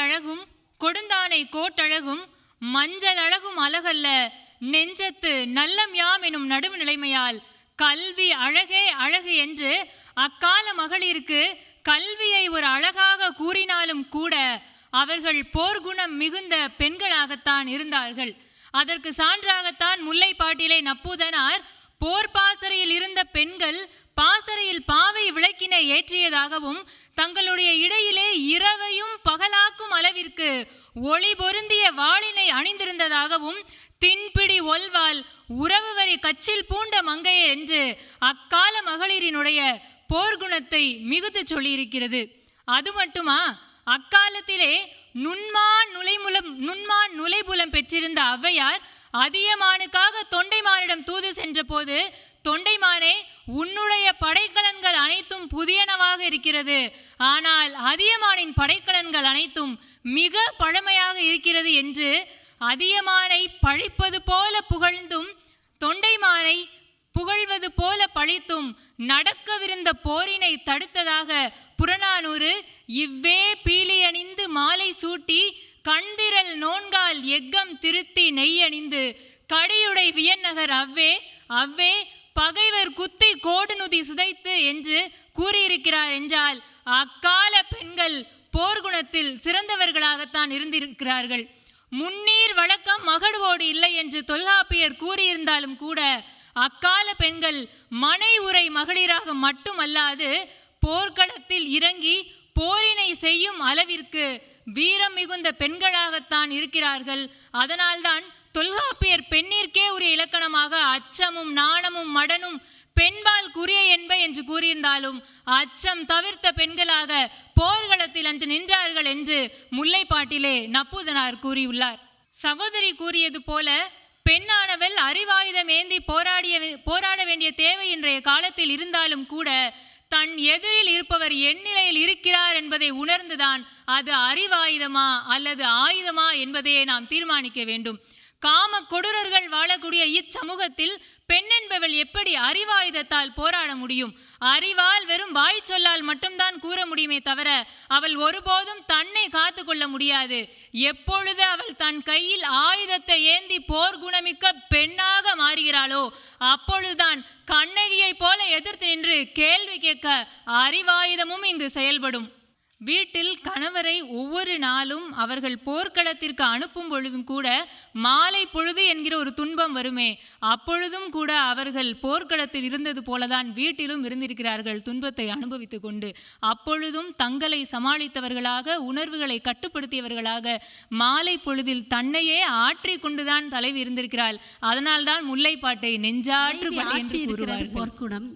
அழகும் கொடுந்தானை கோட்டழகும் மஞ்சள் அழகும் அழகல்ல நெஞ்சத்து நல்லம் யாம் எனும் நடுவு நிலைமையால் கல்வி அழகே அழகு என்று அக்கால மகளிருக்கு கல்வியை ஒரு அழகாக கூறினாலும் கூட அவர்கள் போர்க்குணம் மிகுந்த பெண்களாகத்தான் இருந்தார்கள். அதற்கு சான்றாகத்தான் முல்லைப்பாட்டிலே நப்பூதனார் போர் பாசறையில் இருந்த பெண்கள் பாசறையில் பாவை விளக்கினை ஏற்றியதாகவும் தங்களுடைய இடையிலே இரவையும் பகலாக்கும் அளவிற்கு ஒளி பொருந்திய வாளினை அணிந்திருந்ததாகவும் தின்பிடி ஒல்வால் உறவு வரி கச்சில் பூண்ட மங்கையர் என்று அக்கால மகளிரினுடைய போர்க்குணத்தை மிகுத்து சொல்லியிருக்கிறது. அது மட்டுமா, அக்காலத்திலே நுண்மான் நுழைபுலம் பெற்றிருந்த ஔவையார் அதியமானுக்காக தொண்டைமானிடம் தூது சென்ற போது, தொண்டைமானே, உன்னுடைய படைக்கலன்கள் அனைத்தும் புதியனவாக இருக்கிறது, ஆனால் அதியமானின் படைக்கலன்கள் அனைத்தும் மிக பழமையாக இருக்கிறது என்று அதியமானை பழிப்பது போல புகழ்ந்தும் தொண்டைமானை புகழ்வது போல பழித்தும் நடக்கவிருந்த போரினை தடுத்ததாக புறநானூறு இவ்வே பீலி அணிந்து மாலை சூட்டி கண்திரல் நோன்கால் எக்கம் திருத்தி நெய்யணிந்து கடியுடை வியன்னகர் அவ்வே அவ்வே பகைவர் குத்தி கோடு நுதி சிதைத்து என்று கூறியிருக்கிறார் என்றால் அக்கால பெண்கள் போர்க்குணத்தில் சிறந்தவர்களாகத்தான் இருந்திருக்கிறார்கள். முன்னீர் வழக்கம் மகடுவோடு இல்லை என்று தொல்காப்பியர் கூறியிருந்தாலும் கூட அக்கால பெண்கள் மனை உரை மகளிராக மட்டுமல்லாது போர்க்களத்தில் இறங்கி போரினை செய்யும் அளவிற்கு வீரம் மிகுந்த பெண்களாகத்தான் இருக்கிறார்கள். அதனால்தான் தொல்காப்பியர் பெண்ணிற்கே உரிய இலக்கணமாக அச்சமும் நாணமும் மடனும் பெண்பால் குறிய என்ப என்று கூறியிருந்தாலும் அச்சம் தவிர்த்த பெண்களாக போர்க்களத்தில் அன்று நின்றார்கள் என்று முல்லைப்பாட்டிலே நப்பூதனார் கூறியுள்ளார். சகோதரி கூறியது போல பெண்ணானவள் அறிவாயுதம் ஏந்தி போராட வேண்டிய தேவை இன்றைய காலத்தில் இருந்தாலும் கூட தன் எதிரில் இருப்பவர் எந்நிலையில் இருக்கிறார் என்பதை உணர்ந்துதான் அது அறிவாயுதமா அல்லது ஆயுதமா என்பதையே நாம் தீர்மானிக்க வேண்டும். காம கொடூரர்கள் வாழக்கூடிய இச்சமூகத்தில் பெண் என்பவள் எப்படி அறிவாயுதத்தால் போராட முடியும்? அறிவால் வெறும் வாய் சொல்லால் மட்டும்தான் கூற முடியுமே தவிர அவள் ஒருபோதும் தன்னை காத்து கொள்ள முடியாது. எப்பொழுது அவள் தன் கையில் ஆயுதத்தை ஏந்தி போர் குணமிக்க பெண்ணாக மாறுகிறாளோ அப்பொழுதுதான் கண்ணகியை போல எதிர்த்து நின்று கேள்வி கேட்க அறிவாயுதமும் இங்கு செயல்படும். வீட்டில் கணவரை ஒவ்வொரு நாளும் அவர்கள் போர்க்களத்திற்கு அனுப்பும் பொழுதும் கூட மாலை பொழுது என்கிற ஒரு துன்பம் வருமே, அப்பொழுதும் கூட அவர்கள் போர்க்களத்தில் இருந்தது போலதான் வீட்டிலும் இருந்திருக்கிறார்கள் துன்பத்தை அனுபவித்து கொண்டு. அப்பொழுதும் தங்களை சமாளித்தவர்களாக உணர்வுகளை கட்டுப்படுத்தியவர்களாக மாலை பொழுதில் தன்னையே ஆற்றி கொண்டுதான் தலைவி இருந்திருக்கிறாள். அதனால்தான் முல்லைப்பாட்டை நெஞ்சாற்று பள்ளி என்று கூறுவார்கள்.